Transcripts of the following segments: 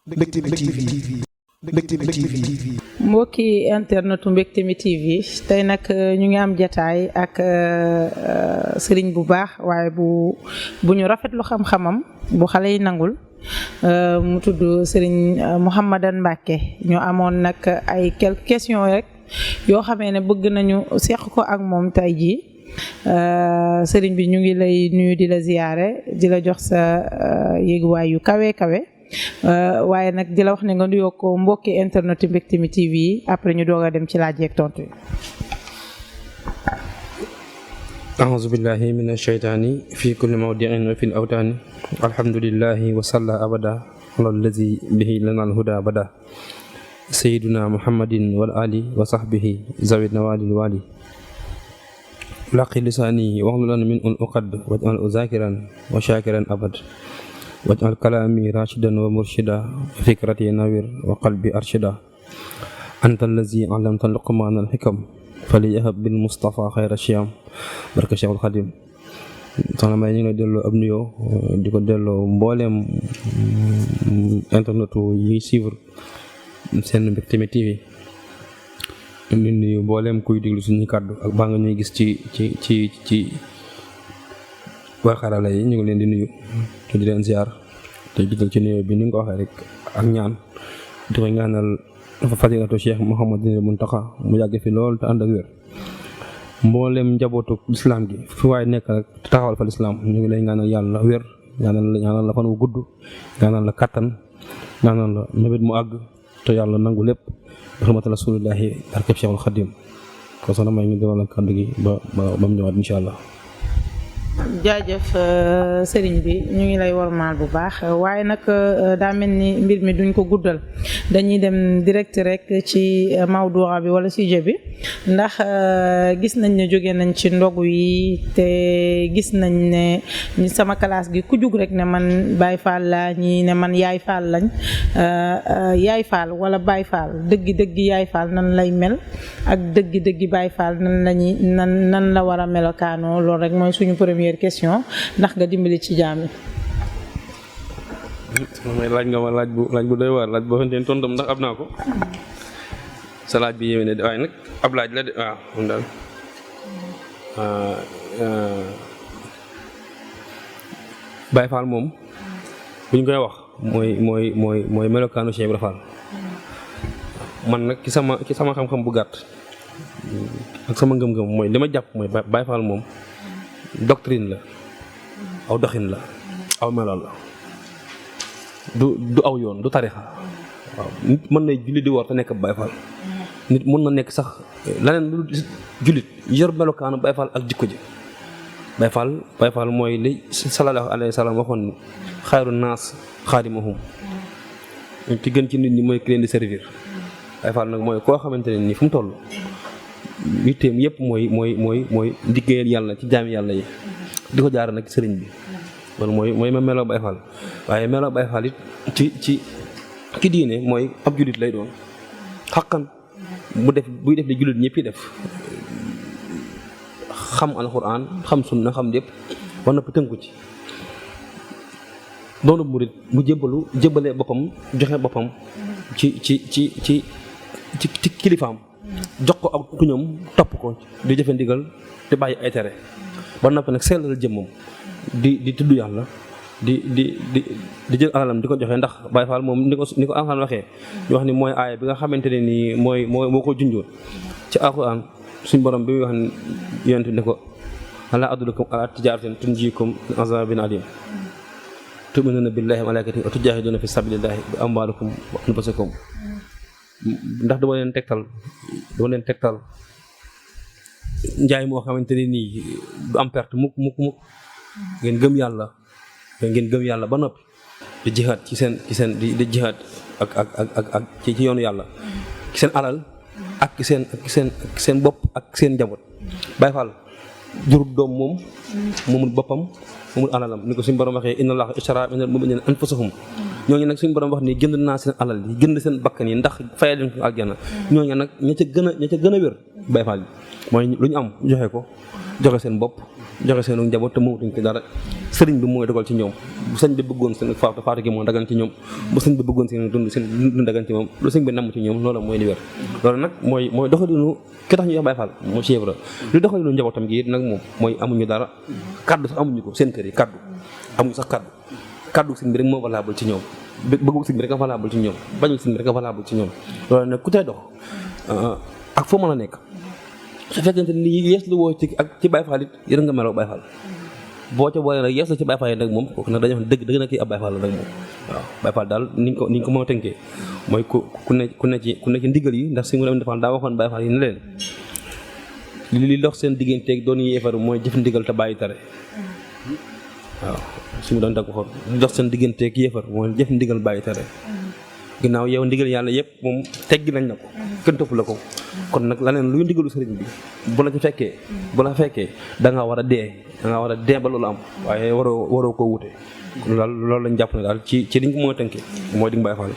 Mbectemi TV Mbectemi TV. mbokki internetu Mbectemi TV tey nag ñu ngi am jataay ak sëriñ bu baax waaye bu ñu rafetlu xam-xamam bu xale yi nangul mu tudd sëriñ Mouhamadan Mbacké ñu amoon nag ay quelques questions rek yoo xamee ne bëgg nañu seq ko ak moom tey jii sëriñ bi ñu ngi lay nuyu di la ziyaare di la jox sa yéeguwaay yu kawe kawe waaye nag di la wax ne nga nuyoo ko mbokki internet yi Mbectemi TV yi après ñu doog a dem ci laaj ak tontu yi. a'uuzu billahi mina shaytaani fi kulli mawdi'in wa fil awtaani alhamdulillahi wa salla abada ala allazi bihi lana alhuda bada sayyiduna muhammadin wal ali wa sahbihi zawid nawalil wali laqi lisaani waxlulan min ul uqad waj'al zakiran wa shakiran abad waj'al kalami rashidan wa murshida fikrati nawir wa qalbi arshida anta allazi allamta luqman al hikam faliyahab bil mustafa khayra shiyam barka Cheikhul Khadim. soxna May ñu ngi lay delloo ab nuyoo di ko delloo mbooleem internetu yi suivre seen Mbectemi TV di nuyu mbooleem kuy déglu suñu kàddu ak baa nga ñuy gis ci waa xarala yi ñu ngi leen di nuyu te di leen ziar te jiital ci nuyoo bi ni nga ko waxee rek ak ñaan di ko ñaanal fadilatu Cheikh Mouhamadou Mountakha mu yàgg fi lool te ànd ak wér mboolem njabootu lislaam gi fi waaye nekk rek taxawal fa lislaam ñu ngi lay ñaanal yàlla wér ñaanal la fan wu gudd ñaanal la kattan ñaanal la mébét mu àgg te yàlla nangu lépp bi xurmati rasulillahi barkeb Cheikhul Khadim ko soxna May ñu dalal kàddu gi ba mu ñëwaat insha allah. jaajëf sëriñ bi ñu ngi lay wormaal bu baax waaye nag daa mel ni mbir mi duñ ko guddal dañuy dem direct rek ci mawdu'a bi wala sujet bi ndax gis nañ ne jóge nañ ci ndogu yi te gis nañ ne sama classe gi ku jug rek ne man Baye Fall la ñi ne man Yaay Fall lañ Yaay Fall wala Baye Fall dëgg Yaay Fall nan lay mel ak dëgg Baye Fall nan la war a melokaanoo loolu rek mooy suñu première question ndax nga dimbali ci jaam yi. may laaj nga ma laaj bu doy waar laaj boo xamante ne tontam ndax ab naa ko sa laaj bi yéeme ne waaye nag ab laaj la de waaw moom daal Baye Fall moom bu ñu koy wax mooy melokaanu Cheikh Ibra Fall man nag ci sama xam-xam bu gàtt ak sama ngëm-ngëm mooy li ma jàpp mooy Baye Fall moom doctrine la aw doxin la aw melo la du aw yoon du tarixa waaw nit mën na julli di war te nekk Baye Fall nit mën na nekk sax leneen lu jullit yor melokaanu Baye Fall ak jikko ji Baye Fall mooy li sallallahu alayhi wa sallam waxoon ni xayru naas xaadimuhum ki gën ci nit ñi mooy ki leen di servir Baye Fall nag mooy koo xamante ne nii fu mu toll yitteem yëpp mooy liggéeyal yàlla ci jaami yàlla yi di ko jaar nag sëriñ bi loolu mooy ma meloo Baye Fall waaye meloo Baye Fall it ci diine mooy ab jullit lay doon xaqan buy def li jullit ñëpp yi def xam alxuraan xam sunna xam lépp war na tënku ci doonu murit mu jébbalee boppam joxe boppam ci kilifaam jox ko ak tuñam topp ko di jëfe ndigal di bàyyi ay tere ba noppi nag sellal jëmmam di tudd yàlla di jël alalam di ko joxe ndax Baye Fall moom ni ko alxuraan waxee ñu wax ni mooy aaya bi nga xamante ne nii moo ko junjoon ci alxuraan suñ borom bi muy wax ni yonent ne ko alaa adullukum alaa tijaaratin tunjiikum min azaabin aliim tu'minuuna billaahi wa malaa'ikatihi wa tujaahiduuna fi sabiilillaahi bi amwaalikum wa anfusikum ndax dama leen tegtal njaay moo xamante ne nii du am perte mukk ngeen gëm yàlla ba noppi di jihaad ci seen di jihaad ak ci yoonu yàlla ci seen alal ak seen bopp ak seen njaboot. Baye Fall jurub doom moomul boppam moomul alalam ni ko suñu borom waxee inna Allaaha ishtaraa minal mu'miniina anfusahum ñooñu nag suñu borom wax ni jënd naa seen alal yi jënd seen bakkan yi ndax fayal leen ko aljana ñooñu nag ña ca gën a wér Baye Fall bi mooy lu ñu am joxe ko joxe seen bopp joxe seen njaboot te moomutuñ ko dara sëriñ bi mooy dogal ci ñoom bu sëñ bi bëggoon seen faatu gi moo dagan ci ñoom bu sëñ bi bëggoon seen dund dagan ci moom lu sëñ bi namm ci ñoom loolu mooy li wér loolu nag mooy doxalinu ki tax ñu wax Baye Fall moo Cheikh Ibra lu doxalinu njabootam gi nag moom mooy amuñu dara kaddu sax amuñu ko seen kër yi kaddu amuñu sax kaddu sëñ bi rek moo valable ci ñoom bëggu sëñ bi rek a valable ci ñoom bañu sëñ bi rek a valable ci ñoom loolu nag ku tey dox ak foo mën a nekk su fekkente ni yees lu woo ci Baye Fall it yërë nga meloo Baye Fall boo ca boolee nag yees la ci Baye Fall yi nag moom kooku nag dañoo wax dëgg na kii ab Baye Fall la nag moom waaw Baye Fall daal ni ñu ko mën a tënkee mooy ku ne ci ndigal yi ndax si mu dem defal daa waxoon Baye Fall yi ne leen li dox seen digganteeg doon yéefar mooy jëf ndigal te bàyyi tere waaw su mu doon dag waxoon li dox seen digganteeg yéefar mooy jëf ndigal bàyyi tere ginnaaw yow ndigal yàlla yëpp moom teggi nañ la ko kenn topp la ko kon nag laneen luy ndigalu sëriñ bi bu la fekkee da nga war a dee ba loolu am waaye waroo koo wute kon daal loolu lañ jàpp ne daal ci liñ ko mën a tënkee mooy di nga Baye Fall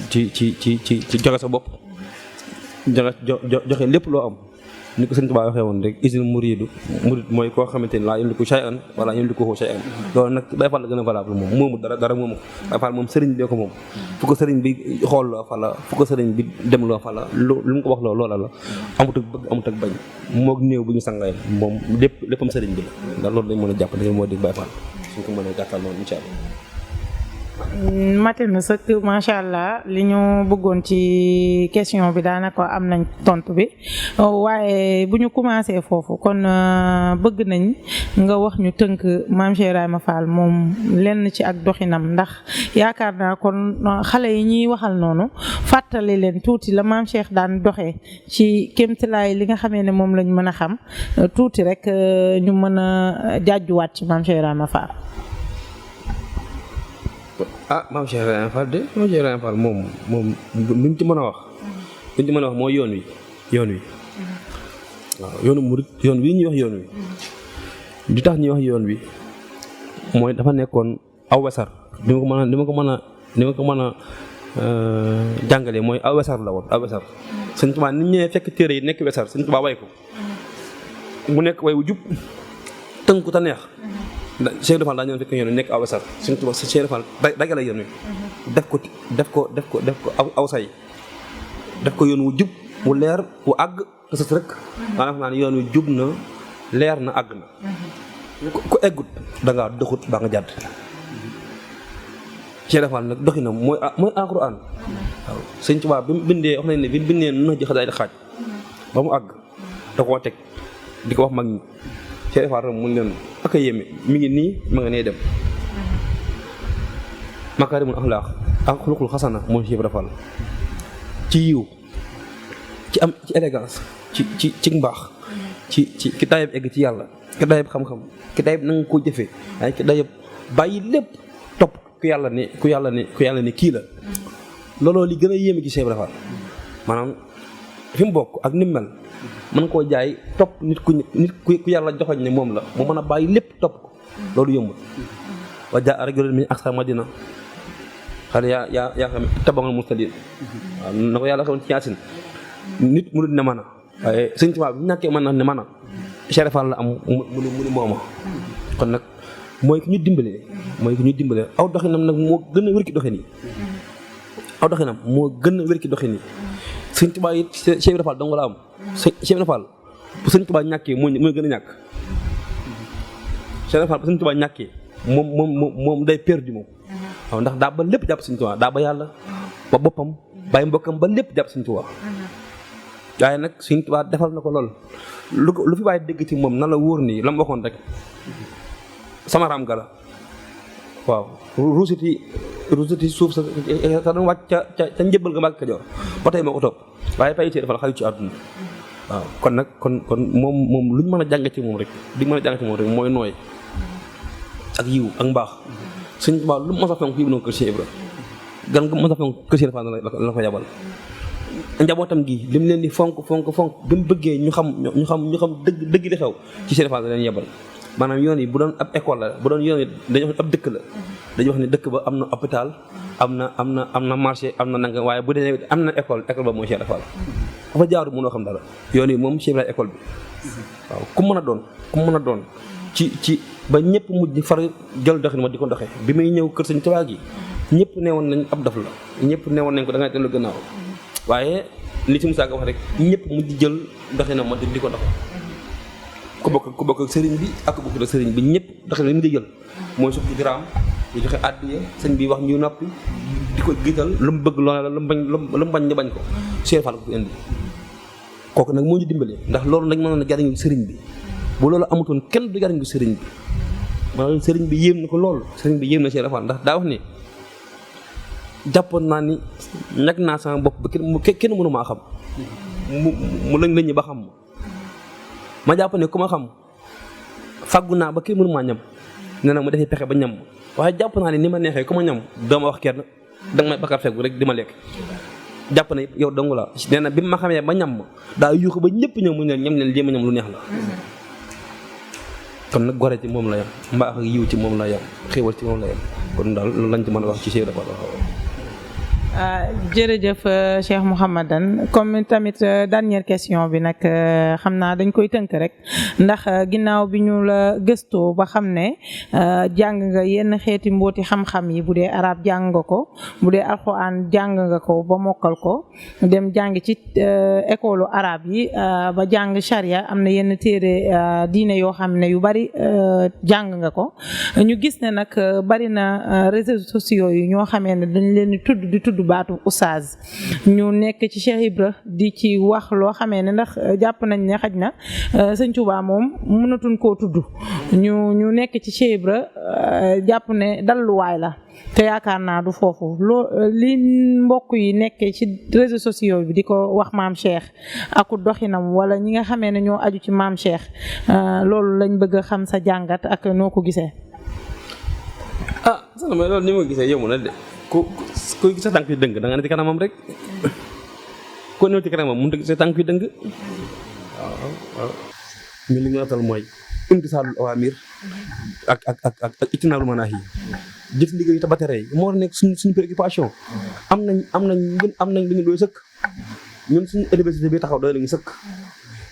ci joxe sa bopp joxe lépp loo am ni ko sëñ Tuubaa waxee woon rek isil murid mooy koo xamante ni laa yamliku shay'an wala yamlikuhu shay'an loolu nag Baye Fall la gën a valable moom moomu dara moomu ko Baye Fall moom sëriñ bi ko moom fu ko sëriñ bi xool loo fa la fu ko sëriñ bi dem loo fa la lu mu ko wax loola la amut ak bëgg amut ak bañ moog néew bu ñu sangayam moom léppam sëriñ bi la ndax loolu lañ mën a jàpp ne moo di Baye Fall suñ ko mën a gàttal noonu incha allah mate na sëkk macha allah li ñu bëggoon ci question bi daanaka am nañ tontu bi waaye bu ñu commencé foofu kon bëgg nañ nga wax ñu tënk Mame Cheikh Ibrahima Fall moom lenn ci ak doxinam ndax yaakaar naa kon xale yi ñuy waxal noonu fàttali leen tuuti la Mame Cheikh daan doxee ci kéemtalaay li nga xamee ne moom lañ mën a xam tuuti rek ñu mën a jàjjuwaat ci Mame Cheikh Ibrahima Fall. Mame Cheikh Ibrahima Fall de Mame Cheikh Ibrahima Fall moom luñ ci mën a wax mooy yoon wi waaw yoonu murid yoon wi ñuy wax yoon wi di tax ñuy wax yoon wi mooy dafa nekkoon aw wesar li ma ko mën a jàngale mooy aw wesar la woon aw wesar Sëñ Tuubaa nit ñee fekk téere yi nekk wesar Sëñ Tuubaa way ko mu nekk way wu jub tënku te neex Cheikh Fall daa ñëw fekk yoon wi nekk aw wesar Sëñ Tuubaa Cheikh Fall dagale yoon wi def ko aw say def ko yoon wu jub wu leer wu àgg te sës rek maanaam naa ne yoon wi jub na leer na àgg na ku eggut da ngaa doxut ba nga jàdd Cheikh Fall nag doxinam mooy alxuraan waaw Sëñ Tuubaa bi mu bindee wax nañ ne bi mu bindee na ji xasaay di xaaj ba mu àgg da koo teg di ko wax mag ñi Cheikh Fall mu leen ak a yéeme mi ngi nii ma nga nee dem makaarimul axlaaq ak xuluqul xasana mooy Cheikh Fall ci yiw ci am ci élégance ci mbaax ci ki daayeb egg ci yàlla ki daayeb xam-xam ki daayeb na nga koo jëfee waaye ki daayeb bàyyi lépp topp ku yàlla ne kii la looloo li gën a yéeme ci Cheikh Fall maanaam fi mu bokk ak ni mu mel mën koo jaay topp nit ku yàlla joxoñ ne moom la mu mën a bàyyi lépp topp ko loolu yombul wa jaa rajulun min aqsa madina xale yaa xam tabangal mustadil waaw na ko yàlla xewoon ci Yaasin nit mënut ne mën a waaye Sëñ Tuubaa bi ñàkkee mën na ne mën a Cheikh Fall la am mu ni mooma kon nag mooy ki ñu dimbale aw doxinam nag moo gën a wér ki doxin yi aw doxinam moo gën a wér ki doxin yi Sëñ Tuubaa it Cheikh Fall dong la am Cheikh Fall bu Sëñ Tuubaa ñàkkee mooy gën a ñàkk Cheikh Fall bu Sëñ Tuubaa ñàkkee moom day perdu moom waaw ndax daa ba lépp jàpp Sëñ Tuubaa daa ba yàlla ba boppam bàyyi mbokkam ba lépp jàpp Sëñ Tuubaa waaye nag Sëñ Tuubaa defal na ko lool lu fi waaye dégg ci moom na la wóor nii la mu waxoon rek sama raam gala waaw ruusiti suuf sa doon wàcc ca njëbbal nga Mbàkke Kajoor ba tey moo ko topp waaye pay see dafa xaju ci àdduna waaw kon nag kon moom lu ñu mën a jàng ci moom rek mooy nooy ak yiw ak mbaax Sëñ Tuubaa lu mos a fonk yóbbu na ko kër Cheikh Ibra gan nga mos a fonk kër Cheikh Fall la ko yabal njabootam gi li mu leen di fonk bi mu bëggee ñu xam dëgg li xew ci Cheikh Fall la leen yebal maanaam yoon yi bu doon ab école la bu doon yoon yi dañuy wax ab dëkk la dañuy wax ne dëkk ba am na hôpital am na marché am na nanga waaye bu dee am na école ba mooy Cheikh Fall dafa jaaru mënoo xam dara yoon yi moom Cheikh Ibrahima école bi waaw ku mën a doon ci ba ñëpp mujj far jël doxin ma di ko doxee bi muy ñëw kër Sëñ Tuubaa gi ñëpp neewoon nañ ab dof la ñëpp neewoon nañ ko da ngay dellu gannaaw waaye li ci Moussa Ka wax rek ñëpp mujj jël doxinam ma di ko doxee ku bokk ak sëriñ bi ak bokk ak sëriñ bi ñëpp doxin li mu di jël mooy suuf di giraam di joxe àddiya sëñ bi wax ñu noppi di ko giital lu mu bëgg loola lu mu bañ ñu bañ ko Cheikh Fall ko fi indi kooku nag moo ñu dimbale ndax loolu lañ mënoon a jariñu sëriñ bi bu loolu amutoon kenn du jariñu sëriñ bi maanaam sëriñ bi yéem na ko lool sëriñ bi yéem na Cheikh Fall ndax daa wax ne jàppoon naa ni ñag naa sama bopp ba kenn mënu maa xam mu lañ lañu ba xam ma jàpp ne ku ma xam fàggu naa ba kenn mënu maa ñam nee na ma defee pexe ba ñam waaye jàpp naa ne ni ma neexee ku ma ñam doo ma wax kenn danga may bakar fegu rek di ma lekk jàpp na yow dong la nee na bi ma xamee ba ñam daa yuuxu ba ñëpp ñëw mu ne ñam leen lii ma ñam lu neex la kon nag gore ci moom la yam mbaax ak yiw ci moom la yam xéewal ci moom la yam kon daal loolu lañ ci mën a wax ci Cheikh Ibra Fall. jërëjëf Cheikh Mouhamadan comme tamit dernière question bi nag xam naa dañ koy tënk rek ndax ginnaaw bi ñu la gëstoo ba xam ne jàng nga yenn xeeti mbooti xam-xam yi bu dee arab jàng nga ko bu dee alxuraan jàng nga ko ba mokkal ko dem jàng ci école arab yi ba jàng charia am na yenn téere diine yoo xam ne yu bari jàng nga ko ñu gis ne nag bari na réseaux sociaux yi ñoo xamee ne dañ leen di tudd baatu oustaz ñu nekk ci Cheikh Ibra di ci wax loo xamee ne ndax jàpp nañ ne xaj na sëñ Touba moom mënatuñ koo tudd ñu nekk ci Cheikh Ibra jàpp ne dalluwaay la te yaakaar naa du foofu li mbokk yi nekkee ci réseaux sociaux bi di ko wax maam Cheikh ak doxinam wala ñi nga xamee ne ñoo aju ci maam Cheikh loolu lañ bëgg a xam sa jàngat ak noo ko gisee. soxna May loolu ni ma gisee yomb na de ku gis sa tànk yu dëng da nga ne ci kanamam rek ku ñëw ci kanamam mënut a gis sa tànk yu dëng waaw ñu li ñu atal mooy imtisaalul awaamir ak itinaalu manaahi jëf ndigal yi te ba tere yi moo war a nekk suñu préoccupation am nañ lu ñu doy sëkk ñun suñu université bi taxaw doy nañu sëkk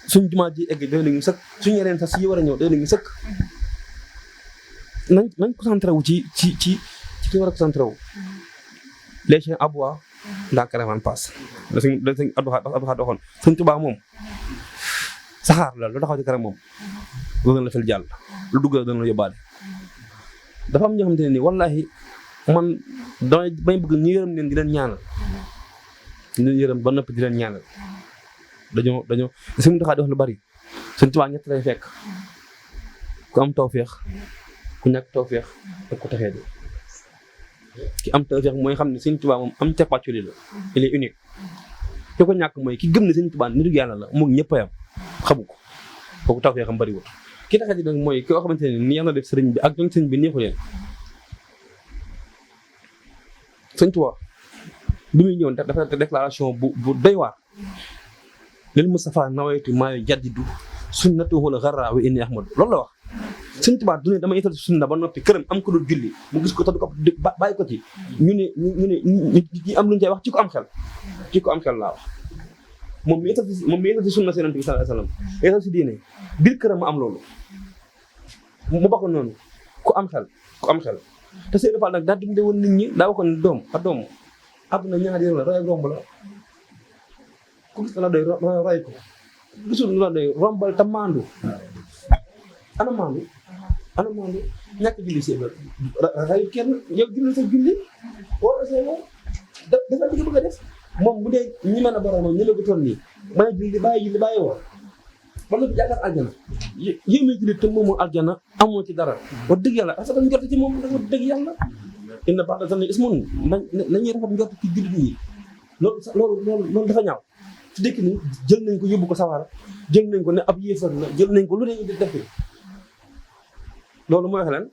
suñu jumaa ji egg doy nañu sëkk suñu yeneen sax yi war a ñëw doy nañu sëkk nañ concentré wu ci ki war a concentré wu les chiens aboient la caravane passe da sëñ Abdou Khadre waxoon sëñ Tuubaa moom saxaar la lu taxaw ci kanam moom dana la fel jàll lu dugg dana la yóbbaale dafa am ñoo xamante ne nii wallaahi man damay bëgg ñu yërëm leen di leen ñaanal ñu yërëm ba noppi di leen ñaanal dañoo sëñ Abdou Khadre wax lu bari sëñ Tuubaa ñett lay fekk ku am tawféex ku ñàkk tawféex ak ku taxee di ki am tawféex mooy xam ne sëñ Tuubaa moom am capacité la il est unique ki ko ñàkk mooy ki gëm ne sëñ Tuubaa nitu yàlla la moom ñëpp a yam xamu ko kooku tawféexam bariwul ki taxee di nag mooy koo xamante ne ni yàlla def sëriñ bi ak ñoom sëriñ bi neexu leen sëñ Tuubaa bi muy ñëw dafa def déclaration bu doy waar lil Mustafa nawaytu maa yujaddidu sunnatahu al-gharra wa inni ahmadu loolu la wax sëñ Tuubaa du ne dama ital sunna ba noppi këram am ko dul julli mu gis ko te du ko bàyyi ko ci ñu ne am lu ñu cay wax ci ko am xel laa wax moom mi ital si sunna Yonent bi sallallahu alayhi wasallam ital si diine biir këram mu am loolu mu bokk noonu ku am xel te Sëriñ Fall nag daa dundee woon nit ñi daa waxoon ne doom àdduna ñaari yoon la roy ak romb la ku gis la doy roy ko gisul la doy rombal te maandu ana maandu ñàkk julli si rayu kenn yow julli sa julli wala sa yow dafa bëgg a def moom bu dee ñi mën a boromam ñu la ko toll nii mën a julli bàyyi woon ba nga jàkkaar aljana yéemee julli te moomoo aljana amoo ci dara wax dëgg yàlla parce que njort ci moom dafa dëgg yàlla inna ba'da zanni ismun nañuy rafet njort ci jullit ñi loolu dafa ñaaw ci dëkk ni jël nañ ko yóbbu ko sawara jël nañ ko ne ab yéefar la jël nañ ko lu ne ñu def loolu mooy wax leen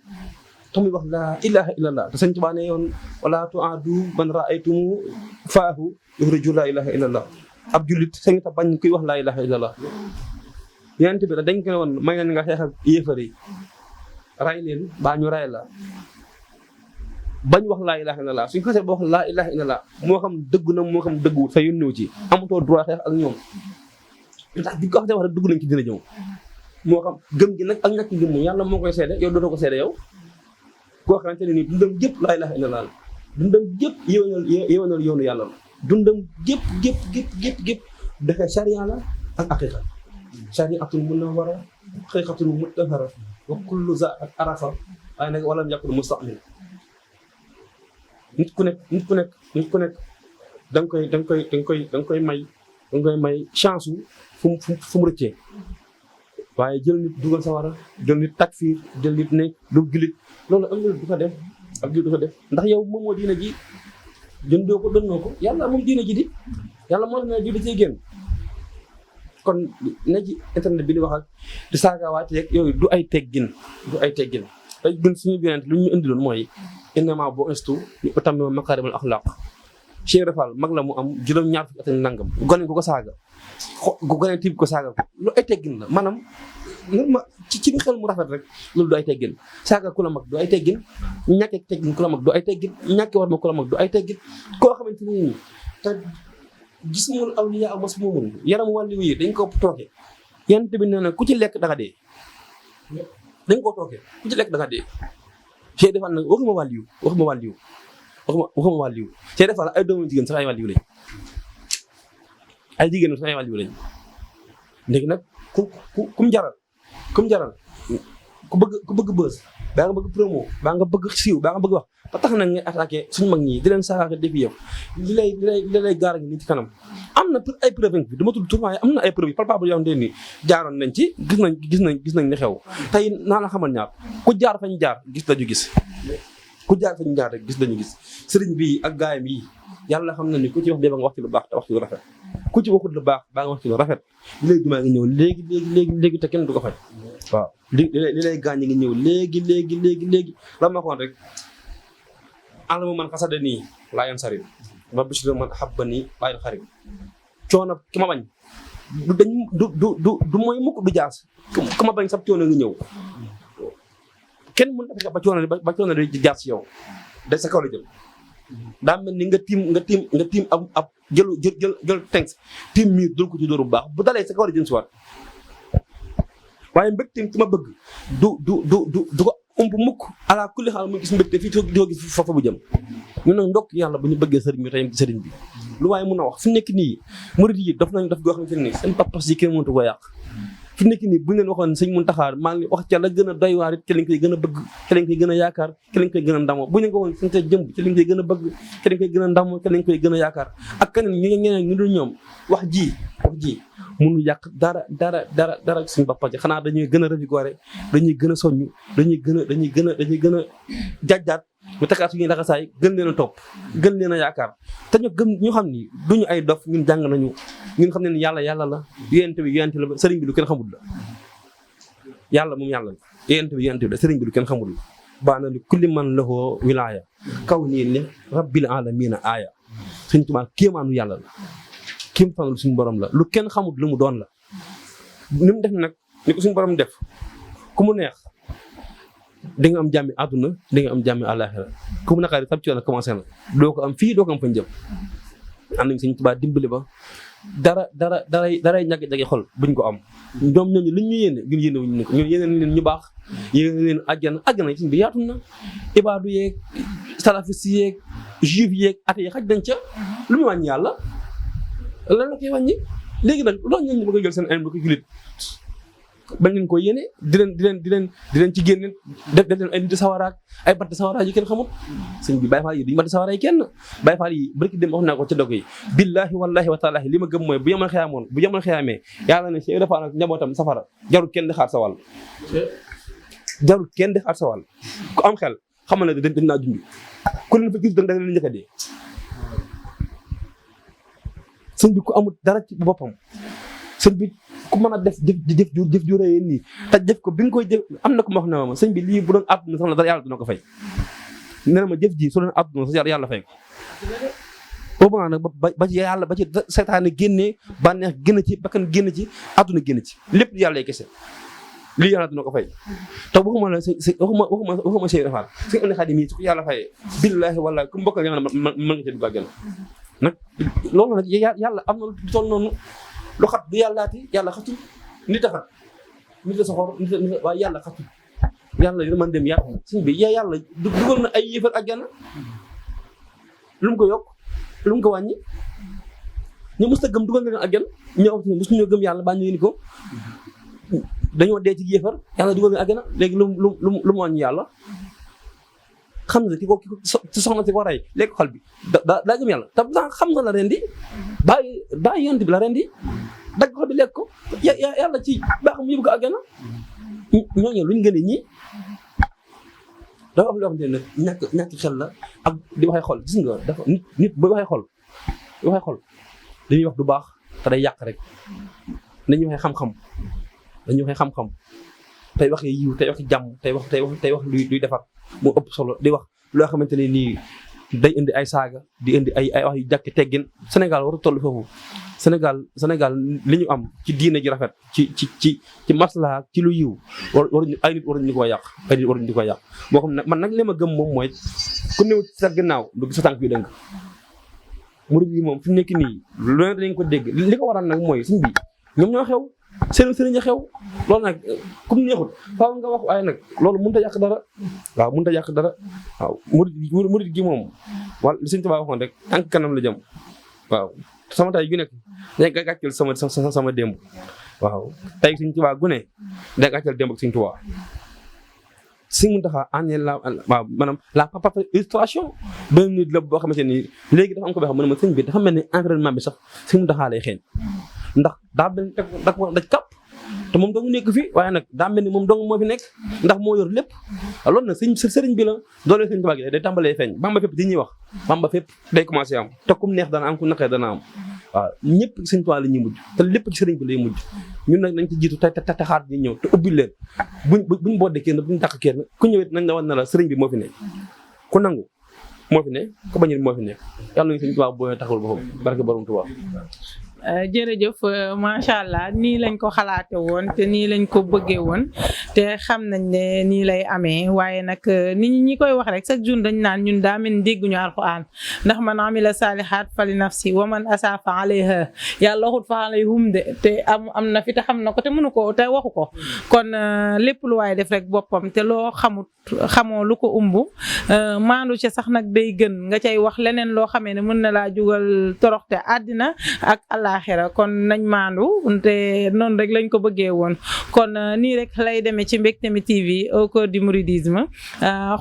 tax muy wax laa ilaha illallah te sëñ Tuubaa ne yoon wala tu'adu man ra'aytumu faahu yuxriju laa ilaha illallah ab jullit sañ ta bañ kuy wax laa ilaha illallah yonent bi dañ ko ne woon may nañ nga xeex ak yéefar yi ray leen baa ñu ray la bañ wax laa ilaha illallah suñ xasee ba wax laa ilaha illallah moo xam dëgg na moo xam dëgguwul sa yónnew ci amatoo droit xeex ak ñoom ndax bi ko xasee wax rek dugg nañ ci dina ñëw moo xam gëm gi nag ak ñàkk gëm moom yàlla moo koy seede yow dootoo ko seede yow koo xamante ne nii dundam gépp laa ilaha illallah dundam gépp yéwénal yoonu yàlla la dundam gépp dafay charia la ak aqiqa shari'atul munawwara haqiqatul mutahhara wa kullu za ak arafa waaye nag wala yakul mustaqbil nit ku nekk da nga koy may chance fu mu rëccee waaye jël nit dugal sawara jël nit takfir jël nit ne du gilit loolu am na du ko def ak du ko def ndax yow moom moo diina ji jëndoo ko dënnoo ko yàlla moom diina ji di yàlla moo ne ji da cee génn kon na ci internet bi di wax ak di saagawaate yeeg yooyu du ay teggin ay gën suñu yonent lu ñu indiloon mooy innama boo instu ñu utammima makaarimal axlaaq Cheikh Rafal mag la mu am juróom-ñaar fukki at ak nangam gone ko saaga gone tiib ko saaga ko lu ay teggin la maanaam ma ci bi xel mu rafet rek loolu du ay teggin saaga ku la mag du ay teggin ñàkke teggin ku la mag du ay teggin ñàkke war ma ku la mag du ay teggin koo xamante ni te gisumul awliya aw masmumun yaram wàllu yi dañ ko tooke yent bi nee na ku ci lekk da nga dee dañ koo tooke ku ci lekk da nga dee Cheikh Rafal nag waxuma wàllu Cheikh Rafal ay doomu jigéen sax ay wàllu lañ ay jigéen sax ay wàllu lañ léegi nag kum jaral ku bëgg bës baa nga bëgg promo baa nga bëgg siiw baa nga bëgg wax ba tax na ngay attaqué suñu mag ñi di leen saagaaka def yow li lay gaar ngi nii ci kanam am na ay preuve bi dama tudd tourment am na ay preuve yi palpable yoo xam ne nii jaaroon nañ ci gis nañ li xew tey naa la xamal ñaar ku jaar fañ jaar gis lañu gis ku jaar fañ jaar rek gis lañu gis sëriñ bi ak gaayam yi yàlla xam na ni ku ci wax bee ba nga wax ci lu baax te wax ci lu rafet ku ci waxut lu baax baa nga wax ci lu rafet li lay jumaa ngi ñëw léegi te kenn du ko faj waaw li lay gaañ ngi ñëw léegi la ma waxoon rek alama man xasada nii laa yan sari ma bisido man xabba nii bàyyil xarit coono ki ma bañ du mooy mukk du jaas ki ma bañ sab coono ngi ñëw kenn mën a ba coono di jaas ci yow day sa kaw la jëm daa mel ni nga tiim ab jël tenks tiim miir dul ko ci dóor bu baax bu dalee sa kaw la jëm si waat waaye mbégteem ki ma bëgg du ko ump mukk ala kulli xaal mu gis mbégte fii doo gis foofa bu jëm ñu nag ndokk yàlla bu ñu bëggee sëriñ bi tey sëriñ bi lu waaye mun a wax fi nekk nii murid yi daf nañ daf goo xamante ne nii seen papas yi kenn mënatu ko yàq fi nekk nii bu ñu leen waxoon sëñ Muntaxa maa ngi wax ca la gën a doy waar it ci lañ koy gën a bëgg ci lañ koy gën a yaakaar ci lañ koy gën a ndamoo bu ñu ko waxoon suñu jëmb ci lañ koy gën a bëgg ci lañ koy gën a ndamoo ci lañ koy gën a yaakaar ak keneen ñeneen ñu dul ñoom wax ji mënu yàq dara suñu bopp ji xanaa dañuy gën a revigorer dañuy gën a soññ dañuy gën a jajjaat ñu takkaat suñuy laxasaay gën leen a topp gën leen a yaakaar te ñu xam ni duñu ay dof ñun jàng nañu ñun xam ne ni yàlla la yonent bi la sëriñ bi lu kenn xamul la yàlla moom yàlla la yonent bi la sëriñ bi lu kenn xamul la baana li kulli man lahu wilaaya kaw nii ne rabbil alamina aaya suñ tumaa kéemaanu yàlla la kim fanul suñu borom la lu kenn xamul lu mu doon la ni mu def nag ni ko suñu borom def ku mu neex di nga am jàmmi àdduna di nga am jàmmi àllaaxira ku mu naqari sab coono commencé na doo ko am fii doo ko am fañ jëm am nañ Sëñ Tuubaa dimbali ba daray ñag-jage xol buñ ko am ñoom ñooñu liñ ñu yéene ñun yéene wuñ ko ñun yéene leen ñu baax yéene leen àjjana suñ bi yaatu na ibaadu yeeg salafis yeeg juif yeeg ate yi xaj dañ ca lu muy wàññi yàlla lan la koy wàññi léegi nag loolu ñooñu bëgg a jël seen ay mbokki jullit bañ leen ko yéene di leen ci génne def leen ay nit sawaraak ay batt sawaraak yi kenn xamul sëñ bi Baye Fall yi duñu batt sawaraak yi kenn Baye Fall yi barki dem wax naa ko ca dog yi billahi wallahi wa taala li ma gëm mooy bu yemal xiyamee yàlla ne Cheikh Ibra ak njabootam safara jarul kenn di xaar sa wàll ku am xel xamal ne dañ naa dund ku leen fa gis da leen njëkk a dee sëñ bi ku amul dara ci boppam sëñ bi ku mën a def jëf ju rëy nii te jëf ko bi nga koy jëf am na ko ma wax ne ma sëñ bi lii bu doon àdduna sax la dara yàlla dina ko fay nee na ma jëf ji su doon àdduna sax yàlla fay ko boobu nag ba ci yàlla ba ci seytaane génnee bànneex génn ci bakkan génn ci àdduna génn ci lépp yàlla lay kese lii yàlla dina ko fay te waxuma la waxuma Cheikh Rafal si am na Xaadim yi su ko yàlla fayee billaahi wallaahi ku mbokkal yàlla mën nga ci dugg àjjana nag loolu nag yàlla am na lu toll noonu lu xat du yàllaati yàlla xatul nit a xat nit a soxor nit waaye yàlla xatul yàlla yu man dem yàlla suñ bi yàlla dugal na ay yéefar àjjana lu mu ko yokk lu mu ko wàññi ñu mës a gëm dugal na leen àjjana ñoo mësuñoo gëm yàlla baa ñu ni ko dañoo dee ci yéefar yàlla dugal na àjjana léegi lu mu wàññi yàlla xam nga ki ko soxna si ko rey léegi xol bi daa gëm yàlla te xam nga la ren di bàyyi yonent bi la ren di dagg xol bi lekk ko yàlla ci baax mu yóbbu ko àjjana ñooñu luñ gën a ñii dafa am loo xamante ne ñàkk xel la ak di waxee xol gis nga dafa nit booy waxee xol dañuy wax du baax te day yàq rek dañuy waxee xam-xam tey waxee yiw tey waxee jàmm tey wax luy defar moo ëpp solo di wax loo xamante ne nii day indi ay saaga di indi ay wax yu jàkk teggin Sénégal waru toll foofu Sénégal li ñu am ci diine ji rafet ci maslaha ci lu yiw ay nit waruñu ko yàq boo xam ne man nag li ma gëm moom mooy ku néew sa ginnaaw du gis sa tànk yu dëng murid yi moom fi mu nekk nii lu ne dañ ko dégg li ko waral nag mooy suñ bi ñoom ñoo xew sëriñ a xew loolu nag comme neexut faaw nga wax waaye nag loolu mënut a yàq dara waaw murid gi moom wala li Sëriñ Tuubaa waxoon rek tànk kanam la jëm waaw sama tay gu nekk day gàcceel sama démb waaw tay Sëriñ Tuubaa gu ne day gàcceel démb ak Sëriñ Tuubaa Sëriñ Muntaxa année la waaw maanaam la papa illustration benn nit la boo xamante ni léegi dafa am ko boo xam ne ma sëñ bi dafa mel ni environnement bi sax Sëriñ Muntaxa lay xeeñ ndax daa mel ni da ko daj kàpp te moom dong nekk fi waaye nag daa mel ni moom dong moo fi nekk ndax moo yor lépp loolu nag sëriñ bi la doole Sëriñ Tuubaa gi day tàmbalee feeñ Bamba fépp di ñuy wax Bamba fépp day commencé am te kum neex dana am ku naqee dana am waaw ñëpp Sëriñ Tuubaa la ñuy mujj te lépp ci sëriñ bi lay mujj ñun nag nañ ci jiitu te xaar ñu ñëw te ubbi leen buñ boddee kenn buñ dàq kenn ku ñëwee nañ la wan ne la sëriñ bi moo fi nekk ku nangu moo fi nekk ku bañ moo fi nekk yàlla nañu Sëriñ Tuubaa boo taxawul boppam barke borom Tuubaa jërëjëf macha allah nii lañ ko xalaate woon te nii lañ ko bëggee woon te xam nañ ne nii lay amee waaye nag nit ñi koy wax rek chaque jour dañ naan ñun daa mel ni dégguñu alquran ndax man amila saalihaat fali nafsi wa man asafa alayha yàlla waxut fa alayhum de te am na fi te xam na ko te mënu ko te waxu ko kon lépp lu waaye def rek boppam te loo xamoo lu ko umbu maandu ca sax nag day gën nga cay wax leneen loo xamee ne mën na laa jugal toroxte àddina ak àllaaxira kon nañ maandu te noonu rek lañ ko bëggee woon kon nii rek lay demee ci Mbectemi TV au cœur du mouridisme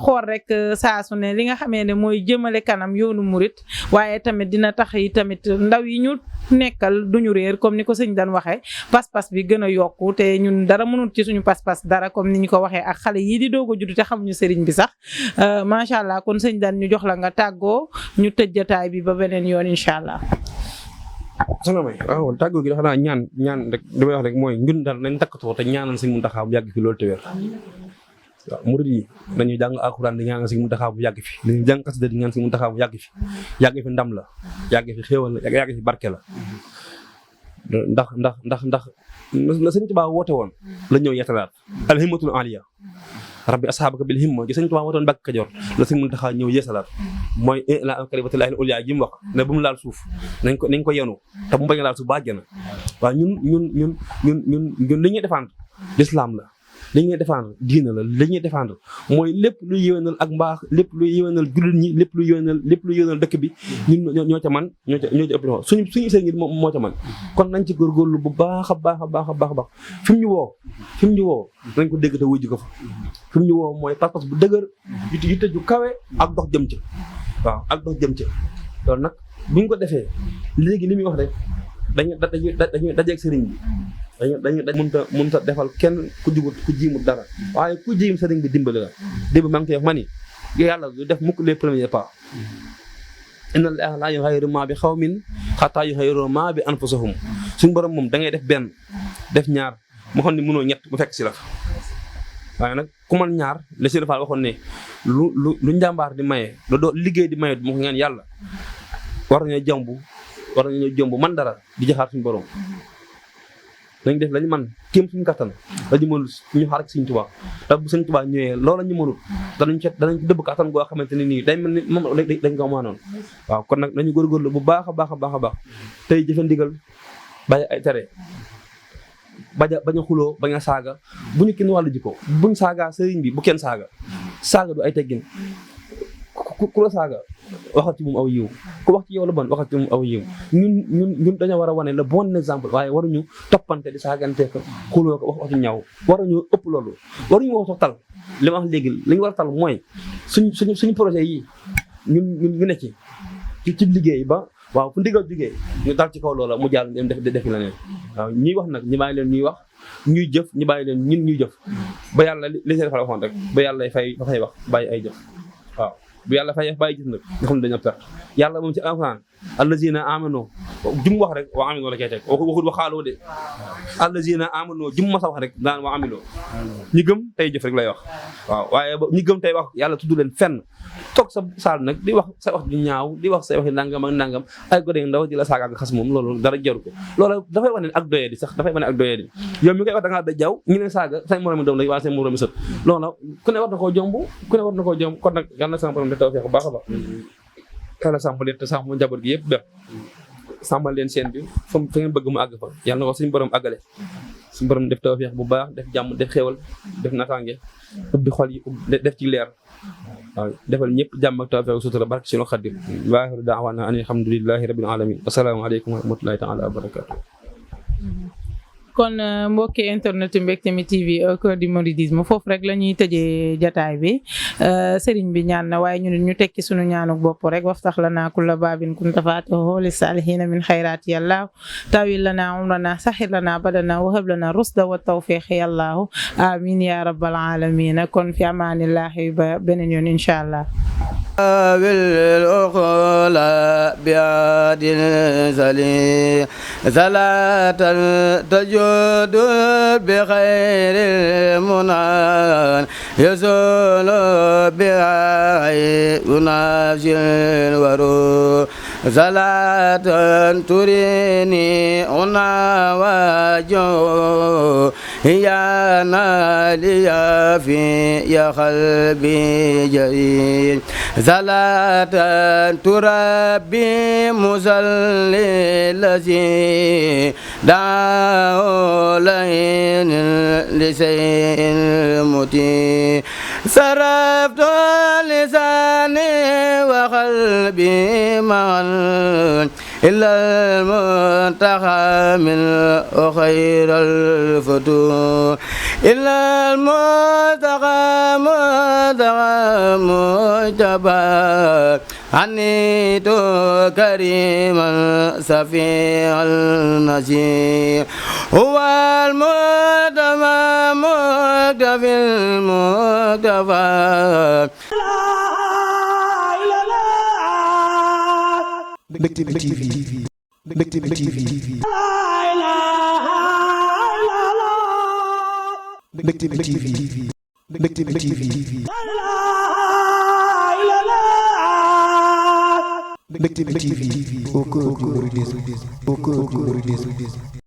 xool rek saa su ne li nga xamee ne mooy jëmale kanam yoonu murit waaye tamit dina tax yi tamit ndaw yi ñu nekkal duñu réer comme ni ko sëñ daan waxee pas-pas bi gën a yokku te ñun dara mënul ci suñu pas-pas dara comme ni ñu ko waxee ak xale yii di doog a judd te xamuñu sëriñ bi sax macha allah kon sëñ daan ñu jox la nga tàggoo ñu tëj jotaay bi ba beneen yoon incha allah. soxna May waaw tàggoo gi dafa naa ñaan rek li may wax rek mooy ñun daal nañ takkatoo te ñaanal Sëriñ Muntaxa bu yàgg fi loolu te wér waaw murid yi dañuy jàng alxuraan di ñaanal Sëriñ Muntaxa bu yàgg fi dañuy jàng xasida di ñaan Sëriñ Muntaxa bu yàgg fi ndam la yàgg fi xéewal la yàgg fi barke la ndax la Sëriñ Tuubaa woote woon la ñëw yeetalaat alhimmatul aliya rabbi ashaabaka bil himma gi Sëriñ Tuubaa woote woon Mbàkke Kajoor la Sëriñ Muntaxa ñëw yeesalaat mooy la kalimatullaahi al-ulyaa ji mu wax ne bu mu laal suuf nañ ko yenu te bu mu bañ a laal suuf ba àjjana waaw ñun li ñuy défendre l'islam la li ñuy défendre diina la li ñuy défendre mooy lépp lu yéwénal ak mbaax lépp lu yéwénal jullit ñi lépp lu yéwénal dëkk bi ñun ñoo ca man ñoo ca ëpp loxo suñu sëriñ gi moo ca man kon nañ ci góorgóorlu bu baax a baax fi mu ñu woo nañ ko dégg te wujj ko fa fi mu ñu woo mooy pas-pas bu dëgër yitte ju kawe ak dox jëm ca waaw ak dox jëm ca loolu nag buñ ko defee léegi li muy wax rek dañuy dajeeg sëriñ bi dañu mënta defal kenn ku jubut ku jiimut dara waaye ku jiim sëriñ bi dimbali la démb maa ngi koy wax ma ni yàlla du def mukk les premiers pas inna llaaha laa yughayyiru maa bi qawmin hattaa yughayyiru maa bi anfusihim suñu borom moom da ngay def benn def ñaar mu xam ne mënoo ñett mu fekk si la waaye nag ku man ñaar la Sëriñ Fall waxoon ne lu njàmbaar di maye lu doo liggéey di maye du ma ko ñaan yàlla war nañoo jomb man dara di jaxaar suñu borom nañ def lañu man kéem suñu kattan lañu mënul ñu xaar ak Sëñ Tuubaa te bu Sëñ Tuubaa ñëwee loola ñu mënul danañ dëbb kattan goo xamante ne nii day mel ni moom dañ ko maanoon waaw kon nag nañu góorgóorlu bu baax a baax a baax a baax tey jëfe ndigal bàyyi ay tere bañ a xuloo bañ a saaga bu ñu kenn wàllu jikko buñ saagaa sëriñ bi bu kenn saaga du ay teggin ku la saaga waxal ci moom aw yiw ku wax ci yow la bon waxal ci moom aw yiw ñun dañoo war a wane le bon exemple waaye waruñu toppante di saagante ko xuloo ko wax ci ñaaw waruñu ëpp loolu waruñu wax tal li ma wax léegi li ñu war a tal mooy suñu projet yi ñu ne ci liggéey ba waaw fu ndigal jugee ñu dal ci kaw loola mu jàll dem defi la neen waaw ñuy wax nag ñu bàyyi leen ñuy wax ñuy jëf ñu bàyyi leen ñun ñuy jëf ba yàlla li see defal waxoon rek ba yàlla fay wax bàyyi ay jëf waaw bu yàlla fay bàyyi gis nag nga xam ne dañoo perte yàlla moom ci alxuraan allazina amano jum wax rek wa amiloo la koy teg waxul waxaaloo de allazina amano jum ma sa wax rek daan wa amiloo ñi gëm tey jëf rek lay wax waaw waaye ñi gëm tey wax yàlla tudd leen fenn toog sa saal nag di wax sa wax di ñaaw di wax say waxi nangam ak nangam ay gone ndaw di la saaga ak xas moom loolu dara jaru ko loolu dafay wane ak doyee di sax dafay wane ak doyee di yow mi koy wax da ngaa da jaw ñu ne saaga say moromi doom la wala say moromi sët loolu ku ne war na koo jomb kon nag yàlla na sama borom de taw feex bu baax a baax yàlla sàmm leen te sàmm njaboot gi yëpp def sàmmal leen seen bi fa ngeen bëgg mu àgg fa yàlla na ko suñu borom àggale suñu borom def taw feex bu baax def jàmm def xéewal def naataange ubbi xol yi def ci leer waaw defal ñëpp jàmm ak tawfeex sutura barke ci Xaadim waaxiru daawaana an alhamdulillahi rabbil alamin assalaamu aleykum wa rahmatullahi taala wa barakatuh kon mbokki internet Mbectemi mi TV au cœur du mouridisme foofu rek la ñuy tëjee jataay bi sëriñ bi ñaan na waaye ñun ñu tekki suñu ñaanuk bopp rek waftax lana kulla baabin kunta faatihahu lis saalihiina min xayraati yàllaahu tawil lana umrana saxir lana badana wahab lana rusda wa tawfiq yàllaahu amin ya rabbal alamin kon fi amaanillahi ba beneen yoon incha allah بالأخلى بعاد سليم صلاة تجود بخير المنان يزول بها ينافس الورود صلاة تريني عنا وجو هي ناليا في يا قلبي جريد صلاة تربي مصلي الذي دعوا لين لسيء المتي صرفت لساني وقلبي معا إلا المنتهى من خير الفتور إلا المنتهى مجتبى عني كريما سفيع النسير هو المدمى مكتفي المكتفى Mbectemi TV. Mbectemi TV. Mbectemi TV. Mbectemi TV. Mbectemi TV. Au cœur du mouridisme.